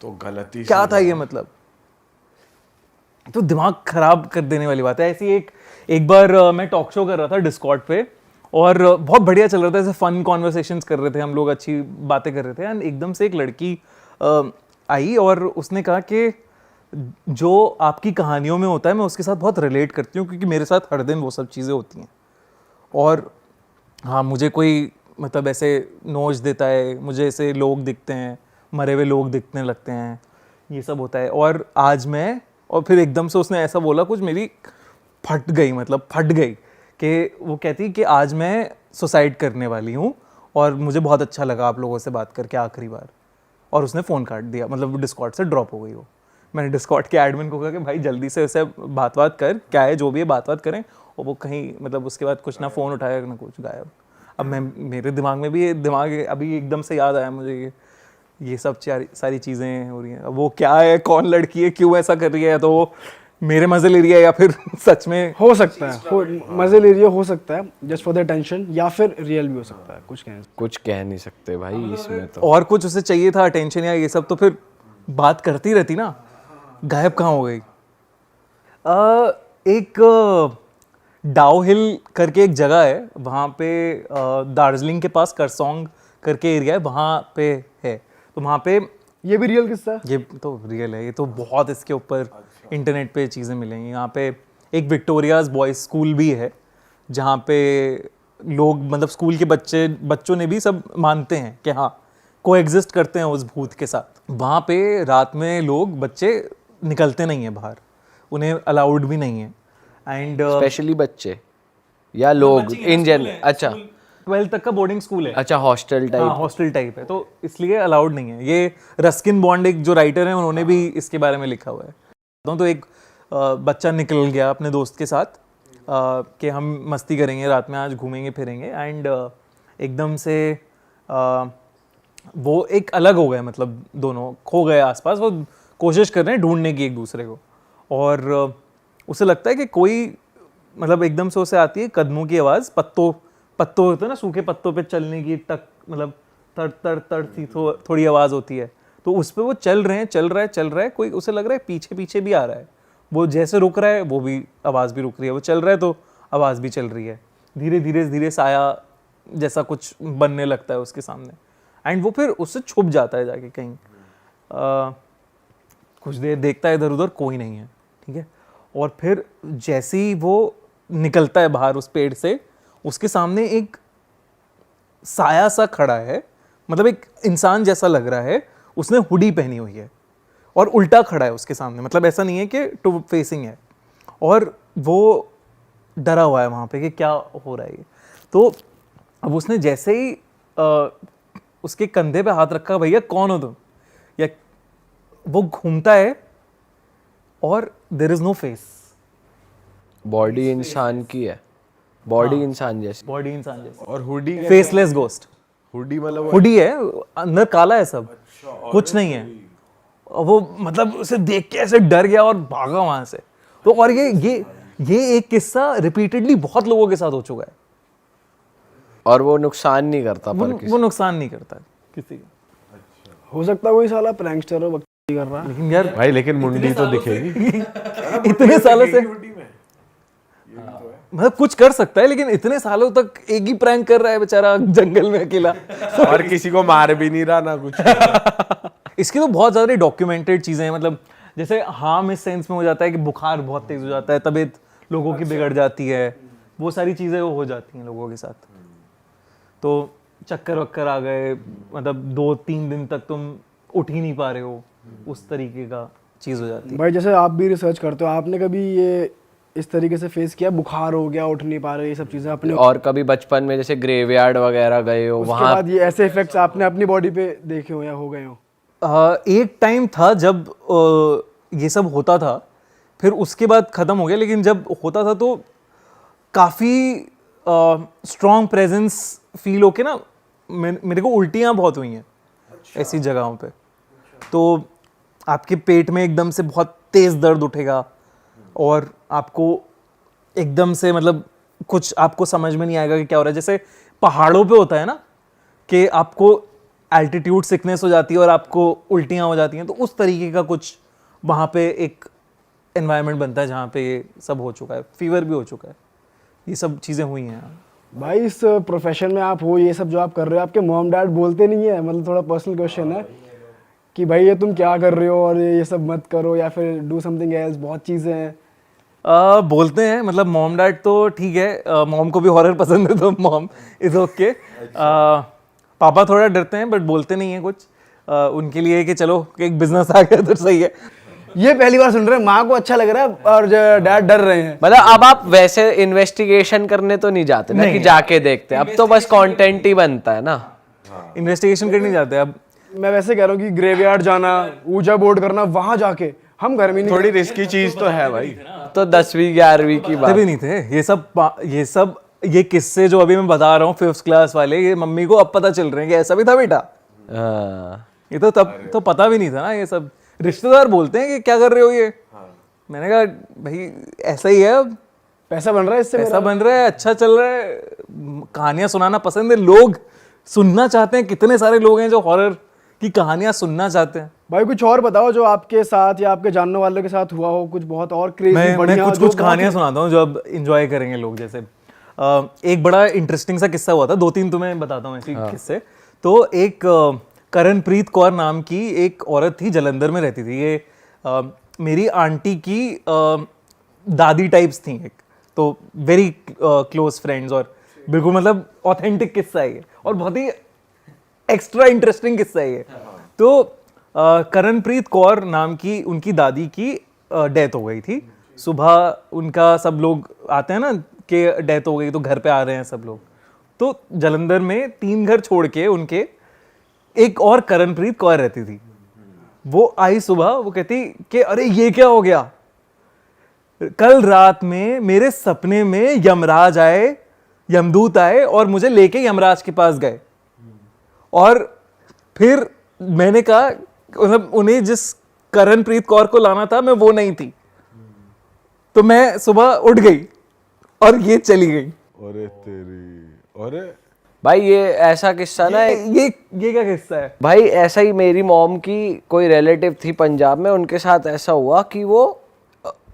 तो गलती क्या था ये मतलब? तो दिमाग खराब कर देने वाली बात है। ऐसी एक बार मैं टॉक शो कर रहा था डिस्कॉर्ड पे, और बहुत बढ़िया चल रहा था, ऐसे फन कॉन्वर्सेशंस कर रहे थे हम लोग, अच्छी बातें कर रहे थे। एंड एकदम से एक लड़की आई और उसने कहा कि जो आपकी कहानियों में होता है मैं उसके साथ बहुत रिलेट करती हूँ, क्योंकि मेरे साथ हर दिन वो सब चीज़ें होती हैं। और हाँ, मुझे कोई मतलब ऐसे नोच देता है, मुझे ऐसे लोग दिखते हैं, मरे हुए लोग दिखने लगते हैं, ये सब होता है। और आज मैं, और फिर एकदम से उसने ऐसा बोला, कुछ मेरी फट गई, मतलब फट गई, कि वो कहती कि आज मैं सुसाइड करने वाली हूँ और मुझे बहुत अच्छा लगा आप लोगों से बात करके आखिरी बार। और उसने फ़ोन काट दिया, मतलब डिस्कॉर्ड से ड्रॉप हो गई वो। मैंने डिस्कॉर्ड के एडमिन को कहा कि भाई जल्दी से उसे बात कर, क्या है जो भी है बात करें। और वो कहीं मतलब उसके बाद कुछ ना फ़ोन उठाया ना कुछ, गायब। अब मेरे दिमाग में भी अभी एकदम से याद आया मुझे ये सब सारी चीज़ें हो रही हैं। अब वो क्या है, कौन लड़की है, क्यों ऐसा कर रही है, तो वो मेरे मजे ले रही है या फिर सच में हो सकता है, मजे ले रही हो सकता है जस्ट फॉर द अटेंशन, या फिर रियल भी हो सकता है, कुछ कह नहीं सकते भाई इसमें तो। और कुछ उसे चाहिए था अटेंशन या ये सब, तो फिर बात करती रहती ना। गायब कहाँ हो गई? एक डाउ हिल करके एक जगह है, वहाँ पे दार्जिलिंग के पास करसोंग करके एरिया है, वहाँ पे है। तो वहाँ पे ये भी रियल किस्सा है? ये तो रियल है, ये तो बहुत इसके ऊपर इंटरनेट पे चीज़ें मिलेंगी। यहाँ पे एक विक्टोरियाज बॉयज़ स्कूल भी है, जहाँ पे लोग मतलब स्कूल के बच्चों ने भी सब मानते हैं कि हाँ को एग्जिस्ट करते हैं उस भूत के साथ। वहाँ पे रात में लोग बच्चे निकलते नहीं हैं बाहर, उन्हें अलाउड भी नहीं है। एंड स्पेशली बच्चे या लोग इन जनरल? अच्छा, 12th तक का बोर्डिंग स्कूल है। अच्छा, हॉस्टल टाइप। हाँ, हॉस्टल टाइप है, तो इसलिए अलाउड नहीं है। ये रस्किन बॉन्ड एक जो राइटर हैं उन्होंने भी इसके बारे में लिखा हुआ है। तो एक बच्चा निकल गया अपने दोस्त के साथ कि हम मस्ती करेंगे रात में, आज घूमेंगे फिरेंगे, एंड एकदम से वो एक अलग हो गए, मतलब दोनों खो गए आसपास। वो कोशिश कर रहे हैं ढूंढने की एक दूसरे को, और उसे लगता है कि कोई मतलब एकदम से उसे आती है कदमों की आवाज़, पत्तों होते हैं ना, सूखे पत्तों पे चलने की टक, मतलब तड़ तड़ तड़ सी थोड़ी आवाज़ होती है। तो उस पर वो चल रहा है, कोई उसे लग रहा है पीछे पीछे भी आ रहा है। वो जैसे रुक रहा है वो भी आवाज़ भी रुक रही है, वो चल रहा है तो आवाज़ भी चल रही है। धीरे धीरे साया जैसा कुछ बनने लगता है उसके सामने। एंड वो फिर उससे छुप जाता है जाके कहीं, कुछ देर देखता है इधर उधर, कोई नहीं है, ठीक है। और फिर जैसे ही वो निकलता है बाहर उस पेड़ से, उसके सामने एक साया सा खड़ा है, मतलब एक इंसान जैसा लग रहा है, उसने हुडी पहनी हुई है और उल्टा खड़ा है उसके सामने, मतलब ऐसा नहीं है कि टू फेसिंग है, और वो डरा हुआ है वहाँ पे कि क्या हो रहा है ये। तो अब उसने जैसे ही उसके कंधे पे हाथ रखा, भैया कौन हो तुम, या वो घूमता है और there is no face, body इंसान की है, बॉडी इंसान जैसी। बॉडी इंसान जैसी, और हुडी फेसलेस गोस्ट। हुडी मतलब हुडी है, अंदर काला है सब, कुछ नहीं है। वो मतलब उसे देख के ऐसे डर गया और भागा वहां से। तो और ये एक किस्सा रिपीटेडली बहुत लोगों के साथ हो चुका है। और वो नुकसान नहीं करता पर किसी। वो नुकसान नहीं करता किसी का। हो सकता है कोई साला प्रैंकस्टर हो, बकचोदी कर रहा है। लेकिन यार भाई, लेकिन मुंडी तो दिखेगी। इतने सालों से मतलब कुछ कर सकता है, लेकिन इतने सालों तक एक ही प्रैंक कर रहा है बेचारा जंगल में अकेला। और किसी को मार भी नहीं रहा ना कुछ। इसकी तो बहुत ज्यादा डॉक्यूमेंटेड चीजें हैं, मतलब जैसे हार्म इस सेंस में हो जाता है कि बुखार बहुत तेज हो जाता है, तबीयत लोगों की बिगड़ जाती है, वो सारी चीजें हो जाती हैं लोगों के साथ। तो चक्कर वक्कर आ गए, मतलब 2-3 दिन तक तुम उठ ही नहीं पा रहे हो, उस तरीके का चीज हो जाती है। भाई जैसे आप भी रिसर्च करते हो, आपने कभी ये इस तरीके से फेस किया, बुखार हो गया, उठ नहीं पा रहे, ये सब चीजें अपने और कभी बचपन में जैसे ग्रेवयार्ड वगैरह गए हो, उसके वहां बाद ये ऐसे इफेक्ट्स आपने अपनी बॉडी पे देखे हो या हो गए हो? एक टाइम था जब ये सब होता था, फिर उसके बाद खत्म हो गया, लेकिन जब होता था तो काफ़ी स्ट्रॉन्ग प्रेजेंस फील होके ना मेरे को उल्टियाँ बहुत हुई हैं ऐसी जगहों पे। तो आपके पेट में एकदम से बहुत तेज़ दर्द उठेगा और आपको एकदम से मतलब कुछ आपको समझ में नहीं आएगा कि क्या हो रहा है। जैसे पहाड़ों पे होता है ना कि आपको एल्टीट्यूड सिकनेस हो जाती है और आपको उल्टियाँ हो जाती हैं, तो उस तरीके का कुछ वहाँ पे एक एनवायरनमेंट बनता है जहाँ पे ये सब हो चुका है, फीवर भी हो चुका है, ये सब चीज़ें हुई हैं। भाई इस प्रोफेशन में आप हो, ये सब जो आप कर रहे हो, आपके मॉम डैड बोलते नहीं है, मतलब थोड़ा पर्सनल क्वेश्चन है कि भाई ये तुम क्या कर रहे हो और ये सब मत करो, या फिर डू समथिंग एल्स, बहुत चीज़ें हैं? बोलते हैं, मतलब मॉम डैड तो ठीक है, मॉम को भी हॉरर पसंद है तो मॉम इज ओके। पापा थोड़ा डरते हैं बट बोलते नहीं हैं कुछ। उनके लिए कि चलो एक बिजनेस आ गया तो सही है। ये पहली बार सुन रहे हैं, माँ को अच्छा लग रहा है और डैड डर रहे हैं। मतलब अब आप वैसे इन्वेस्टिगेशन करने तो नहीं जाते ना कि जाके देखते, अब तो बस कंटेंट ही बनता है ना। इन्वेस्टिगेशन करने जाते हैं अब। मैं वैसे कह रहा हूँ कि ग्रेवयार्ड जाना, ऊजा बोर्ड करना, वहां जाके हम घर में नहीं थोड़ी रिस्की चीज तो है भाई। तो 10वीं 11वीं की बात। तभी नहीं थे ये किस्से जो अभी मैं बता रहा हूँ 5th क्लास वाले, ये मम्मी को अब पता चल रहे हैं कि ऐसा भी था बेटा। हाँ। ये तो तब तो पता भी नहीं था ना। ये सब रिश्तेदार बोलते हैं कि क्या कर रहे हो ये। मैंने कहा भाई ऐसा ही है, अब पैसा बन रहा है इससे, पैसा बन रहा है, अच्छा चल रहा है, कहानियां सुनाना पसंद है, लोग सुनना चाहते हैं। कितने सारे लोग हैं जो हॉरर की कहानियां सुनना चाहते हैं। भाई कुछ और बताओ जो आपके साथ या आपके जानने वालों के साथ हुआ हो, कुछ बहुत और क्रेजी मैं बढ़िया कुछ कुछ कहानियां सुनाता हूँ जो अब इंजॉय करेंगे लोग। जैसे एक बड़ा इंटरेस्टिंग सा किस्सा हुआ था, 2-3 तुम्हें बताता हूँ ऐसे किस्से। तो एक करणप्रीत कौर नाम की एक औरत थी, जलंधर में रहती थी। ये मेरी आंटी की दादी टाइप्स थी एक, तो वेरी क्लोज फ्रेंड्स, और बिल्कुल मतलब ऑथेंटिक किस्सा है ये और बहुत ही एक्स्ट्रा इंटरेस्टिंग किस्सा है ये। तो करणप्रीत कौर नाम की उनकी दादी की डेथ हो गई थी। सुबह उनका सब लोग आते हैं ना कि डेथ हो गई तो घर पे आ रहे हैं सब लोग। तो जलंधर में 3 घर छोड़ के उनके एक और करणप्रीत कौर रहती थी। वो आई सुबह, वो कहती कि अरे ये क्या हो गया, कल रात में मेरे सपने में यमराज आए, यमदूत आए और मुझे लेके यमराज के पास गए। और फिर मैंने कहा मतलब उन्हें जिस करणप्रीत कौर को लाना था मैं वो नहीं थी, तो मैं सुबह उठ गई और ये चली गई। अरे तेरी, अरे भाई ये ऐसा किस्सा ना, ये क्या किस्सा है भाई ऐसा ही मेरी मॉम की कोई रिलेटिव थी पंजाब में, उनके साथ ऐसा हुआ कि वो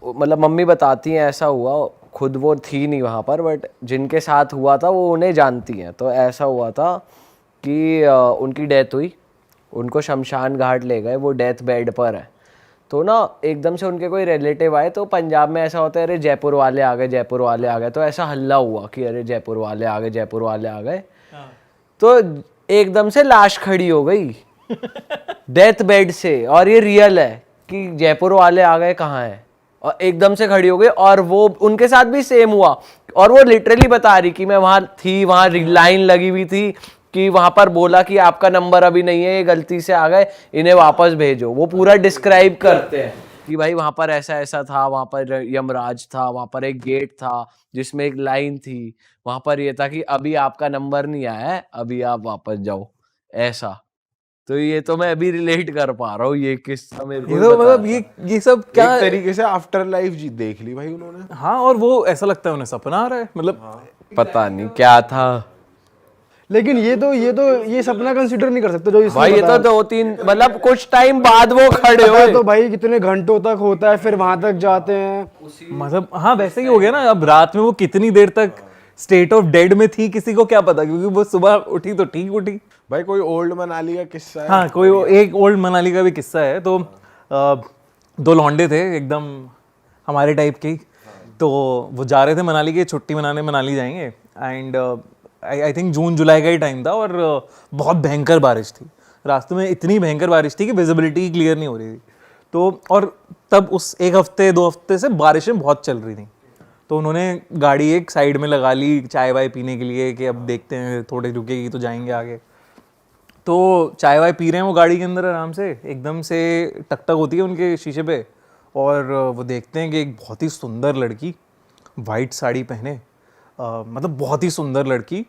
मतलब मम्मी बताती हैं ऐसा हुआ, खुद वो थी नहीं वहाँ पर बट जिनके साथ हुआ था वो उन्हें जानती हैं। तो ऐसा हुआ था कि उनकी डेथ हुई, उनको शमशान घाट ले गए, वो डेथ बेड पर है। तो ना एकदम से उनके कोई रिलेटिव आए, तो पंजाब में ऐसा होता है अरे जयपुर वाले आ गए, जयपुर वाले आ गए, तो ऐसा हल्ला हुआ कि अरे जयपुर वाले आ गए, जयपुर वाले आ गए। तो एकदम से लाश खड़ी हो गई डेथ बेड से, और ये रियल है कि जयपुर वाले आ गए कहाँ है, और एकदम से खड़ी हो गई। और वो उनके साथ भी सेम हुआ, और वो लिटरली बता रही कि मैं वहां थी, वहां लाइन लगी हुई थी, कि वहां पर बोला कि आपका नंबर अभी नहीं है, ये गलती से आ गए, इन्हें वापस भेजो। वो पूरा डिस्क्राइब करते हैं कि भाई वहां पर ऐसा ऐसा था, वहां पर यमराज था, वहां पर एक गेट था जिसमें एक लाइन थी, वहां पर ये था कि अभी आपका नंबर नहीं आया है, अभी आप वापस जाओ, ऐसा। तो ये तो मैं अभी रिलेट कर पा रहा हूँ, ये किस्सा मेरे को ये तो बता मतलब था। ये सब क्या एक तरीके से आफ्टर लाइफ जी देख ली भाई उन्होंने। हाँ, और वो ऐसा लगता है उन्हें सपना आ रहा है, मतलब पता नहीं क्या था लेकिन ये सपना कंसीडर नहीं कर सकते जो इसने भाई। ये तो बताया। 2-3 मतलब कुछ टाइम बाद वो खड़े पता है हुए। तो भाई कितने घंटों तक होता है, फिर वहां तक जाते हैं। मतलब हाँ वैसे ही हो गया ना। अब रात में वो कितनी देर तक स्टेट ऑफ डेड में थी किसी को क्या पता, क्योंकि वो सुबह उठी तो ठीक उठी। भाई कोई ओल्ड मनाली का किस्सा है? हाँ, कोई एक ओल्ड मनाली का भी किस्सा है। तो दो लौंडे थे एकदम हमारे टाइप के, तो वो जा रहे थे मनाली की छुट्टी मनाने, मनाली जाएंगे। एंड आई थिंक जून जुलाई का ही टाइम था, और बहुत भयंकर बारिश थी रास्ते में, इतनी भयंकर बारिश थी कि विजिबिलिटी क्लियर नहीं हो रही थी। तो और तब उस एक हफ्ते 2 हफ्ते से बारिशें बहुत चल रही थी, तो उन्होंने गाड़ी एक साइड में लगा ली चाय वाय पीने के लिए कि अब देखते हैं थोड़े रुकेगी तो जाएंगे आगे। तो चाय वाय पी रहे हैं वो गाड़ी के अंदर आराम से, एकदम से टकटक होती है उनके शीशे पे, और वो देखते हैं कि एक बहुत ही सुंदर लड़की वाइट साड़ी पहने, मतलब बहुत ही सुंदर लड़की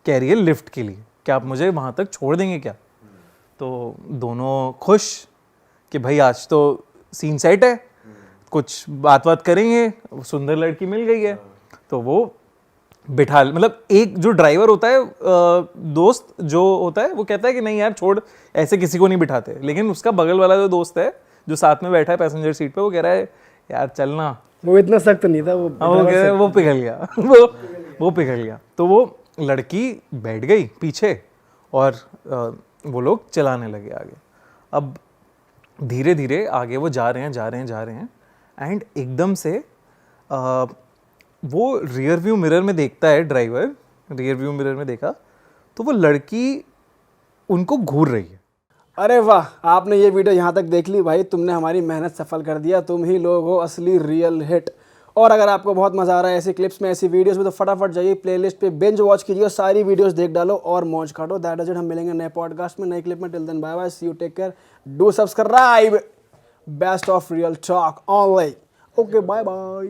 कह रही है लिफ्ट के लिए कि आप मुझे वहाँ तक छोड़ देंगे क्या। तो दोनों खुश कि भाई आज तो सीन सेट है, कुछ बात करेंगे, सुंदर लड़की मिल गई है। तो वो बिठा, मतलब एक जो ड्राइवर होता है दोस्त जो होता है वो कहता है कि नहीं यार छोड़, ऐसे किसी को नहीं बिठाते। लेकिन उसका बगल वाला जो दोस्त है जो साथ में बैठा है पैसेंजर सीट पे, वो कह रहा है यार चलना। वो इतना सख्त नहीं था वो। वो कह रहा है वो पिघल गया वो पिघल गया। तो वो लड़की बैठ गई पीछे, और वो लोग चलाने लगे आगे। अब धीरे धीरे आगे वो जा रहे हैं एंड एकदम से वो रियर व्यू मिरर में देखता है, ड्राइवर रियर व्यू मिरर में देखा तो वो लड़की उनको घूर रही है। अरे वाह, आपने ये वीडियो यहाँ तक देख ली भाई, तुमने हमारी मेहनत सफल कर दिया, तुम ही लोग हो असली रियल हिट। और अगर आपको बहुत मजा आ रहा है ऐसी क्लिप्स में, ऐसी वीडियोस में, तो फटाफट जाइए प्लेलिस्ट पे बिंज वॉच कीजिए और सारी वीडियोस देख डालो और मौज काटो। That is it. हम मिलेंगे नए पॉडकास्ट में, नई क्लिप में। Till then bye bye, see you, take care, do subscribe. Best of real talk online. Okay, bye bye.